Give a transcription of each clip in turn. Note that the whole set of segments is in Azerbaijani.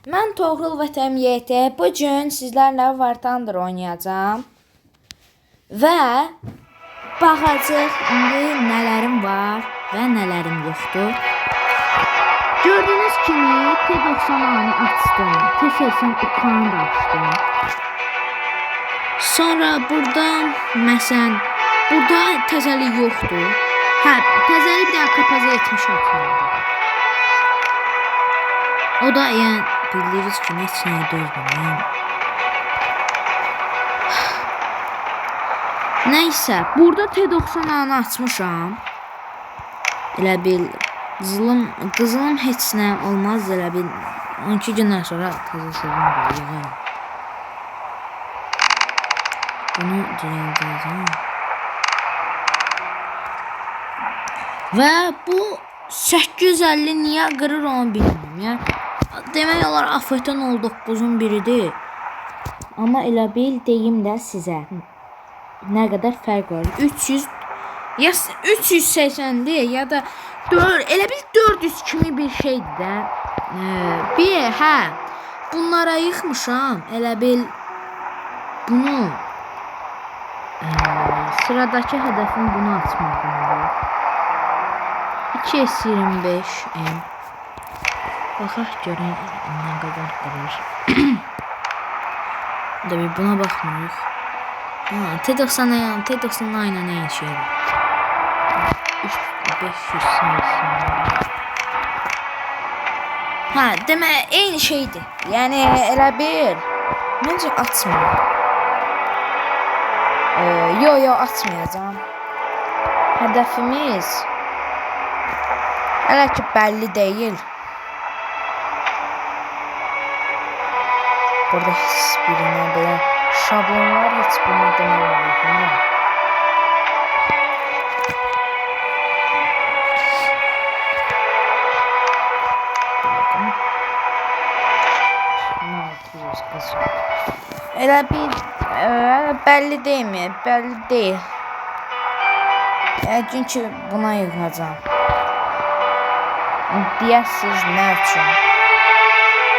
Mən Toğrul və Təmiyyəti bu gün sizlərlə War Thunder oynayacağım. Və baxacaq indi nələrim var və nələrim yoxdur. Gördüyünüz kimi T90'ı açdım. T80 Ukan'ı da açdım. Sonra buradan məsələn burada təzəlik yoxdur. Hə, təzəlik bir dənə kapaza 76 oldu. O da yəni bildiğiniz kimi heç nəyə dözmür. Neyse, burada T90'ı açmışam. Elə bil qızılım heç nə olmaz, elə bil 12 gündən sonra təzəsini yığarım. Bunu düzəldəcəm. Və bu 850 niyə qırır onu bilmirəm ya. Demək olar AFT 09'un biridir. Amma elə bil deyim də sizə nə qədər fərq var. 300 ya 380'dir ya da 4 elə bil 400 kimi bir şeydir də. Bir hə bunlara yıxmışam. Elə bil bunu sıradakı hədəfim bunu açmaqdır. 2S25M. Baxaq görək nə qədər qırır. Demək buna baxmırıq. T90 aynen aynı şeydir. 580. Ha, demək eyni şeydir. Yəni elə bir məncə açmır. Yo açmayacağam. Hədəfimiz hələ ki bəlli deyil. Burada heç birinə belə şablonlar heç birinə demək olar. Elə bir bəlli deyilmi? Bəlli deyil. Yəqin ki buna yığacağam. Deyəsiz nə üçün?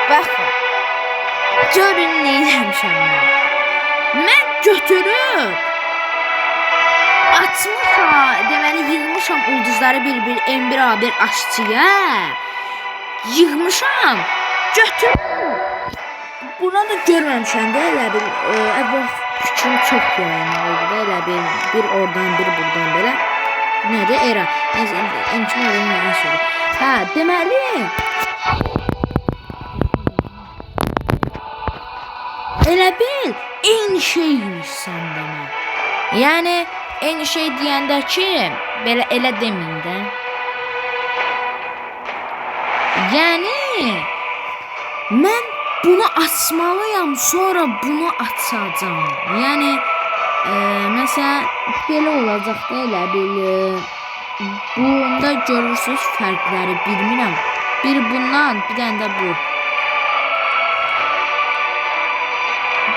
Baxın. Görün nə eləmişəm mən. Mən götürüb açmışam, deməli yığmışam ulduzları bir-bir M1A1 aşçıya. Yığmışam, götürüb. Buna da görməmişəm də elə bil fikrim çox yəni oldu. Elə bil bir oradan, bir buradan belə. Nədir? Era. İmkan olmayan şey. Hə, deməli elə bil eyni şeymiş səndəmə. Yəni eyni şey deyəndə ki, belə elə deməyin də. Yəni mən bunu açmalıyam, sonra bunu açacağam. Yəni məsələn belə olacaq da elə bil bunda görürsüz fərqləri bilmirəm. Bir bundan, bir dənə də bu.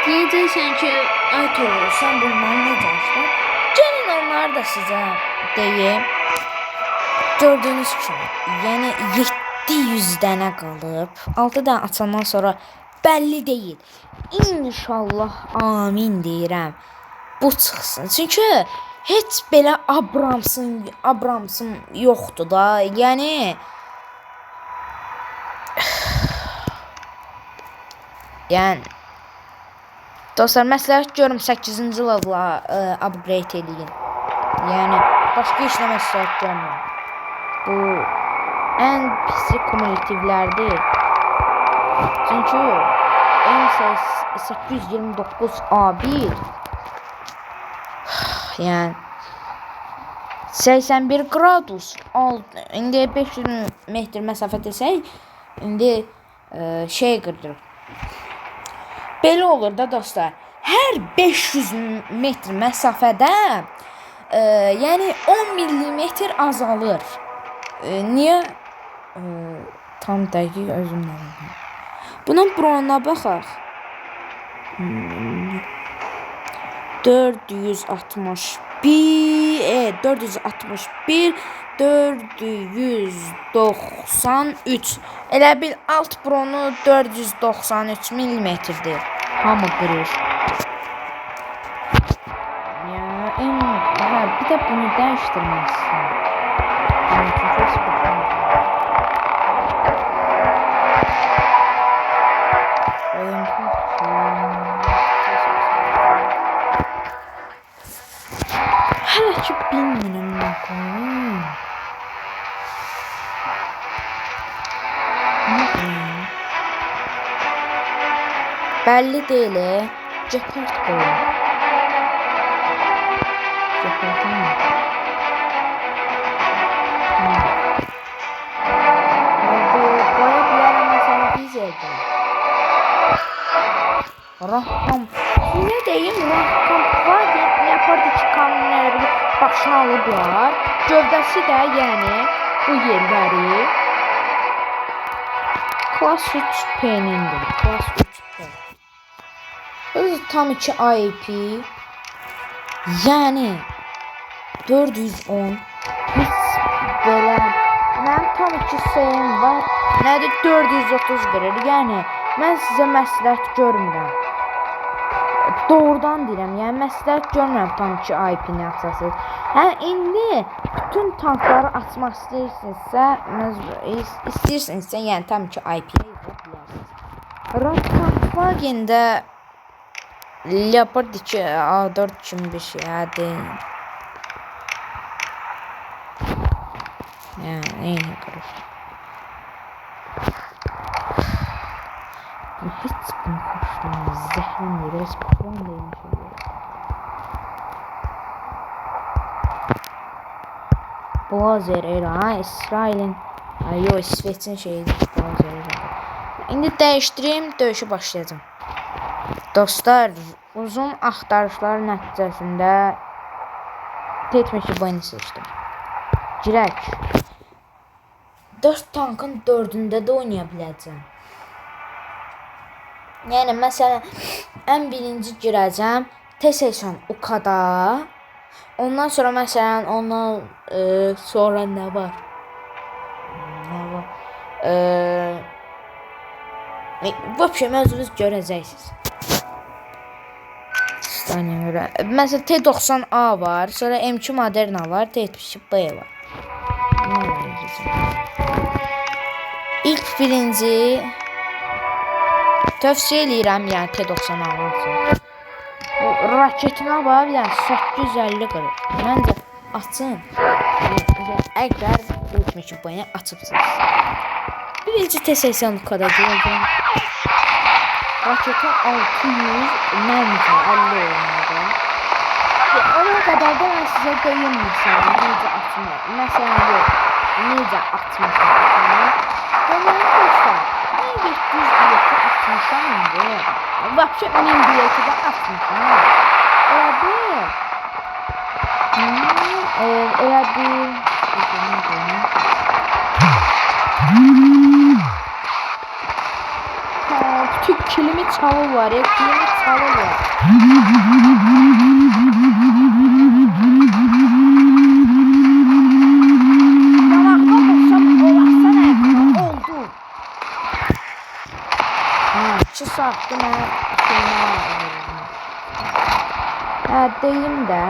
Deyəcəksən ki, ay Toğrul, sən bunları necə açdın? Gəlin onları da sizə deyim. Gördüyünüz kimi, yəni 700 dənə qalıb. 6 dənə açandan sonra bəlli deyil. İnşallah amin deyirəm. Bu çıxsın. Çünki heç belə Abramsın yoxdur da. Yəni dostlar, məsləhət görüm 8-ci level'a upgrade eləyin. Yəni başqa heç nə məsləhət görmürəm. Bu ən pisi kumulativlərdir. Çünki M829A1 yəni 81 qradus indi 500 metr məsafə desək, indi şey qırdır. Belə olur da dostlar. Hər 500 metr məsafədə yəni 10 millimetr azalır. Niyə? Tam dəqiq özümlə. Bunun bronuna baxaq. 461 461 493. Elə bil alt bronu 493 millimetrdir. Hamı qırır. Ya, bir də bunu dəyişdirməlisən. Hələ ki bilmirəm nə qoyum. Bəlli deyil. Gepard qoyum. Gepardın mı? Qoya bilərəm məsələn dizəldə. Rahman. Ne deyim? Rahman var deyib Leopard 2 kanunları başına alıblar. Gövdəsi də yəni bu yerləri Class 3P-nindir. Class 3P. Hız tam 2 IP. Yəni 410. Hiç belə mənim tam 2 sayım var. Nədir 430 qırır. Yəni mən sizə məsləhət görmürəm. Doğrudan deyirəm, yəni məsləhət görmürəm tam 2 IP-ni açasınız. Hə indi bütün tankları açmaq istəyirsinizsə, yəni tam 2 IP-ni izlə bilərsiniz. Volkswagen-də Leopard 2 A4 kimi bir şey deyil. Yəni eyni qırır. Hiç bunu hoşlanmaz. Zəhrin verir. Patron deymiş oluyor. Blazer era. Ha İsrail'in. Yok İsveç'in şeyidir. Blazer era. İndi dəyişdireyim. Döyüşü başlayacağım. Dostlar. Uzun axtarışlar nəticəsində T-22 boyunu seçdim. Girək. 4 tankın 4'ündə də oynaya biləcəm. Yəni məsələn ən birinci girəcəm T-80 UK'da. Ondan sonra məsələn ondan sonra nə var? Vəbşə mövzunuz görəcəksiniz. Məsələn T-90A var, sonra M2 Moderna var, T-72B var. İlk birinci tövsiyə eləyirəm, yəni T-90 almasın. Bu raketinə bax, bir 850 qırır. Məncə açın. Əgər T-72 boyunu açıbsınız. Birinci T-80 UK'da görəcəm. Raketi 600, məncə 50 olmalı. Ona qədər də mən sizə deyim necə açmaq. Məsələn yox, necə açmaq. Deməli dostlar, 1700 bileti açmışam indi. Vəbşə 1000 bileti də açmışam. Elə bil. Bütün kilimi çalı var ya, kilimi çalı var. Sattım deyim də.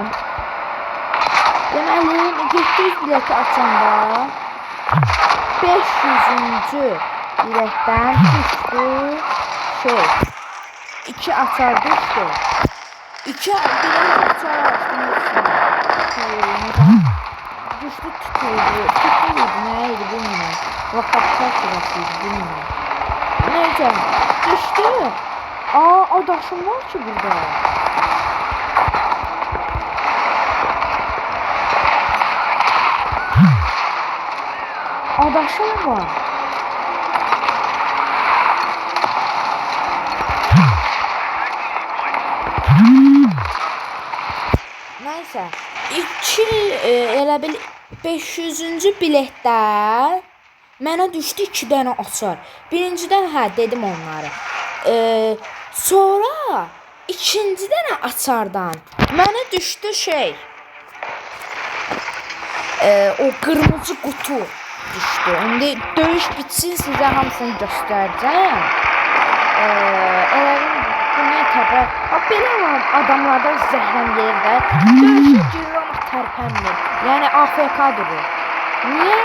Deməli 700 bileti açanda 500-cü biletdən düşdü şey 2 açar düşdü. 2 bilet açar düşdü tutuldu. Tutuldu neydi bilmiyorum. Vakatlar sırasıydı bilmiyorum. Neyse düştü. Adaşım var ki burada. Adaşım var. Neyse. Elə bil 500-cü biletdə mənə düşdü 2 dənə açar. Birincidən dedim onları. Sonra ikinci dənə açardan mənə düşdü şey. o qırmızı qutu düşdü. İndi döyüş bitsin, sizə hamısını göstərəcəm. Dünya təbər. Belə adamlardan zəhləm gelir də. Döyüşə girir ama tərpənmir. Yəni AFK durur. Niyə?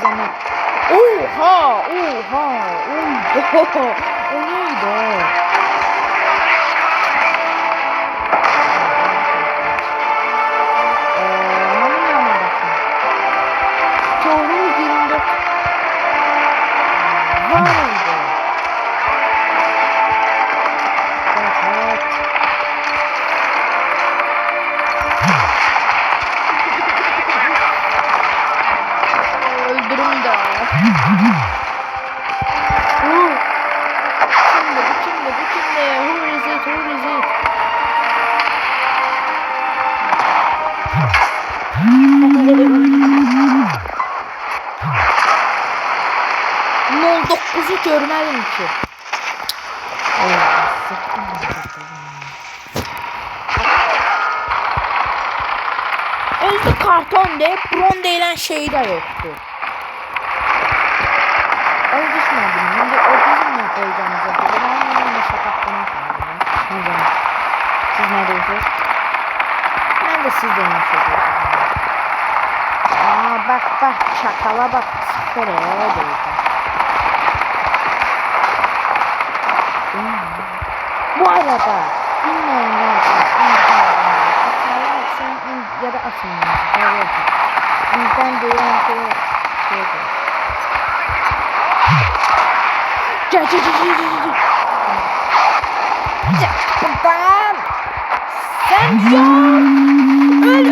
Hanı. Oha. O neydi o? Öldürüm de. Bu kimde? Who is it? No 9'u görmedim ki. Özde karton deyip bron deyilen şey de yoktu. Az düşmedim. Şimdi o bizim ne koyacağımıza göre. Ben şakaklamak lazım. Siz ne diyorsunuz? Ben de siz demiş oluyorsunuz. Bak çakala bak. Sıfır değil. Bu arada bilmeyenler ya da atmayın. Ben diyorum ki Gel. Buradan. Sen yok. Öl.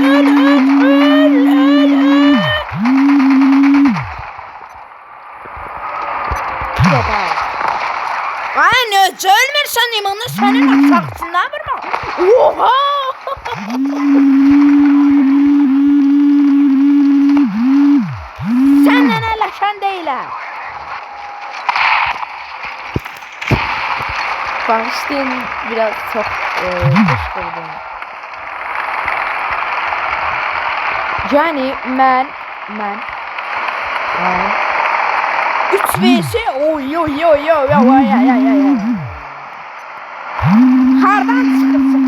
Ay ölmürsen imanı senin aksakçından vurma. Oha. Senden eleşen değilim. Bağışlayın biraz çok kışkırdım. Yani ben 3 vs yo. Hardan çıkırsın?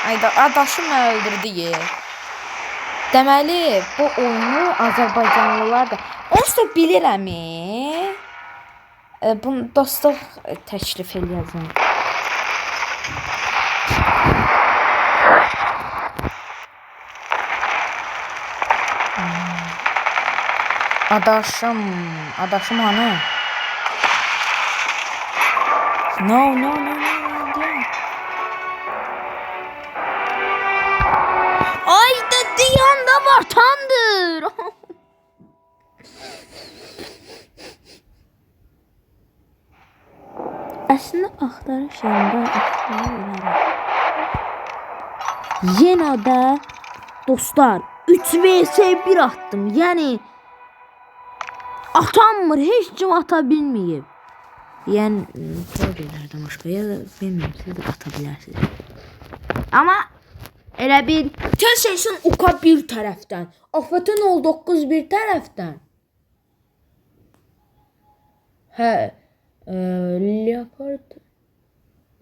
Ayda adaşım öldürdü ye. Deməli bu oyunu Azərbaycanlılar da onsuz da bilirəm. Bunu dostluq təklif eləyəcəm. Adaşım hanı? No. Ay dediğin de vatandır. Aslında axtarış yerində yenə də dostlar 3 vs 1 attım. Yəni atanmır, heç kim ata bilməyib. Yəni şeylərdən başqa ya da bilmirəm, siz də ata bilərsiniz. Amma elə bir Telsesin Uka bir tərəfdən, Afətən 09 bir tərəfdən. Leopard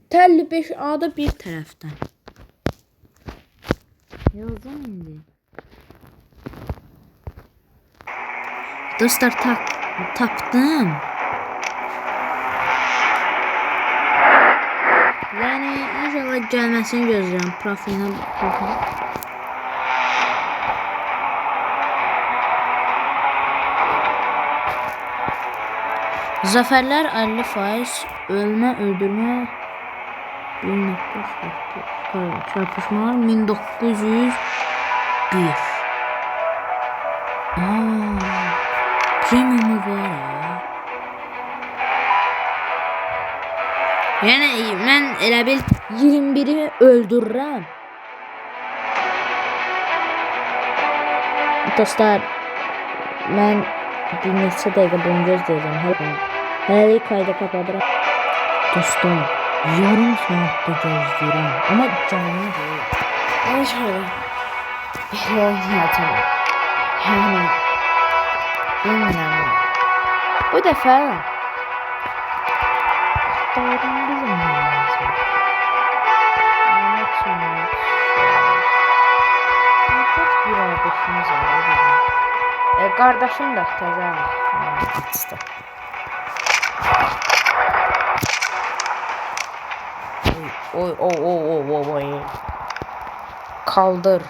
Telli 5A'da bir tərəfdən. Yazdım indi. Dostlar tapdım. Yani inşallah gəlməsini gözləyirəm. Profiline baxın. Zaferler 50%, öldürme 1900, çarpışmalar 1901. Premium var ya. Yani ben elə bil 21'i öldürürəm. Dostlar ben Bir neçə dəqiqə boyunca gözləyəcəm. Hələ kaydı kapatıram. Dostum, yarım saatte gözləyirəm. Ama canlı değil. Ama şöyle bir oynayacağım. Yani bilmiyorum. Bu defa doğrudan bizim neyimiz var. Anlamak zorundayız. Bir kardeşimiz var bizim. Kardeşim de təzə açtı. Oy. Kaldır.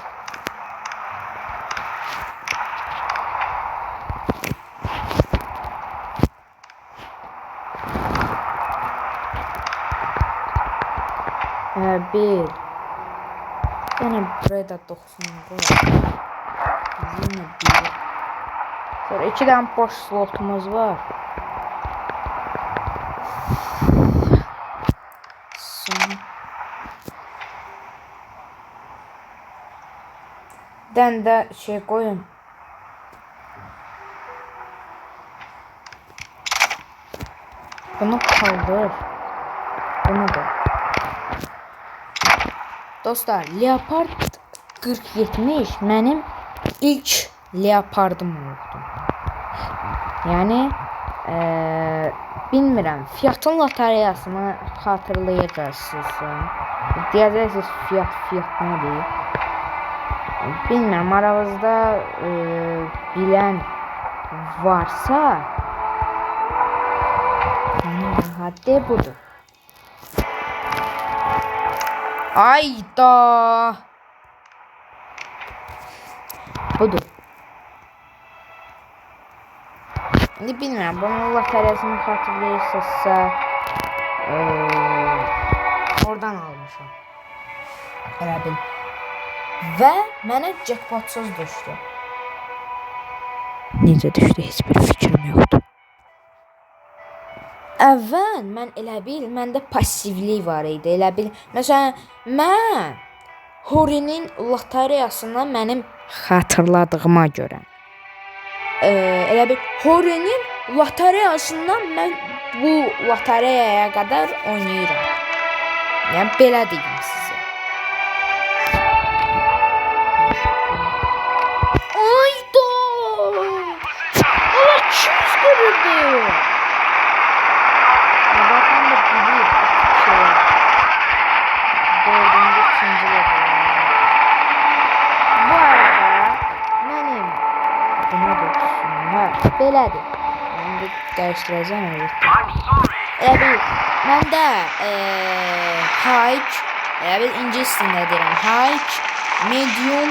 Bir. Yine buraya da 90 koy. Yine bir. Sonra 2 tane boş slotumuz var. Sonra den de şey koyun. Bunu kaldır. Bunu da. Dostlar, Leopard 4070 benim ilk Leopard'ım oldu. Yani bilmirəm, Fiat'ın lotareyasını hatırlayacaqsınız. Deyəcəksiniz Fiat nədir? Bilmirəm, aranızda bilən varsa haddi budur. Ayda. Budur. İndi bilmirəm, bunun lotareyasını hatırlayırsınızsa oradan almışam. Elə bil. Və mənə jackpotsuz düşdü. Necə düşdü, heç bir fikrim yoxdur. Əvvəl mən elə bil, məndə passivlik var idi. Elə bil, məsələn, mən Horinin lotareyasından mənim xatırladığıma görə. Elə bil, Horinin lotareyasından mən bu lotareyaya qədər oynayıram. Yəni, belə deyim sizə. Ayda! Allah 200 qırırdı. Zaten de bilir şey. Dördüncü, ikinci level. Bu arada benim buna dokusunlar. Belədir. Ben de dəyişdirəcəm əlbəttə. Bil, mən də high, ingilis dilində deyirəm. High, medium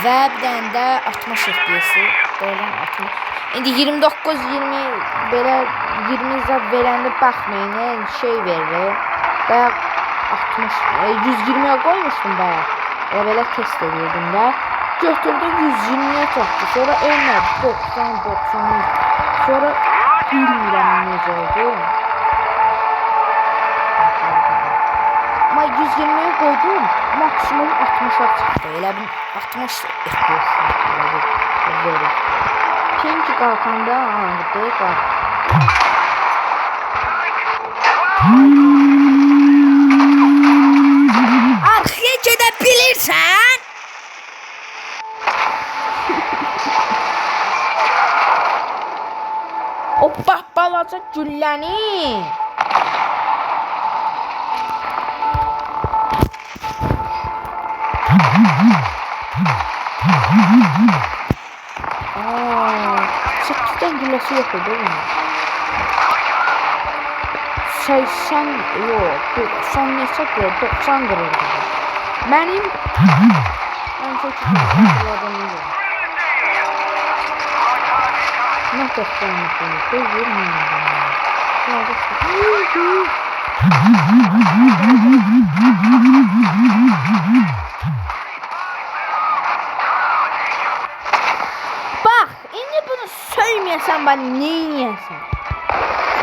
və bir dənə də 60 FPS-i. Doğrudan 60. İndi 29-20 belə 20 zat verəndə baxmayın, şey verir. Bayaq 60, 120'ye koymuştum bayaq. Belə test edirdim də. Götürdü 120'ye çatdı. Sonra ölmədi 90, 90. Sonra bilmirəm necə oldu. Ama 120'ye koydum. Maksimum 60'a çıktı. Elə bir 60 FPS verir. Pinki qalxanda anladı qalx. Arxaya gedə bilirsən? O balaca gülləni. Sekizden gülesi yok değil mi? 80 yok, 90 neyse ki 90 kırıldı. Benim ben 8 kırıldım. Ne kadar bak, indi bunu söylemiyorsan ben ne yiyesen?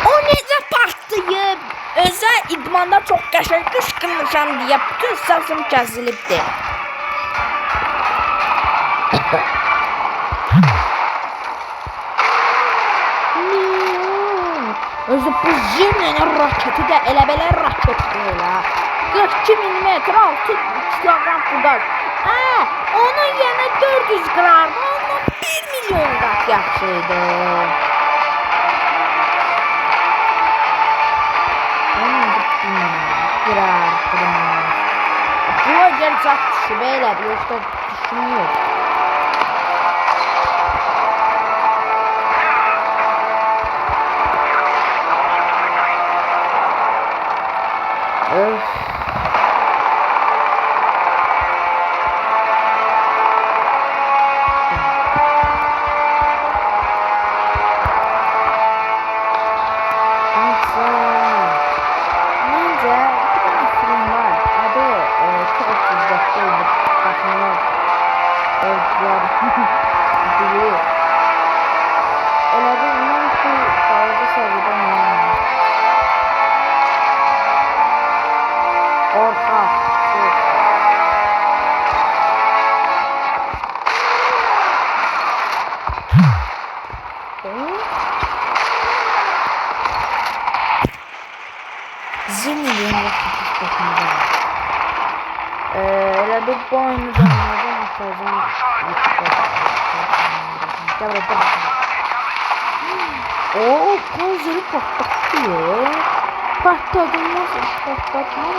O necə partlayıb? Özel idmanda çok qəşəng qışqırmışam deyə bütün səsim kəsilibdir. Özü bu Zirnenin raketi də elə belə raket deyil ha. 42 mm 6 kilogram gaz. Onun yerine 400 gram. Ondan 1 milyon qat yaxşıydı. Girer, girmez. Bu ögər zat düşüb elədir, yoxsa düşünmüyor. Öf. Elə bir bu oyunu dönmədən atacağım. Gəl buraya. Ooo, konzeri patlattı ya. Patladılmaz, patlatmaz.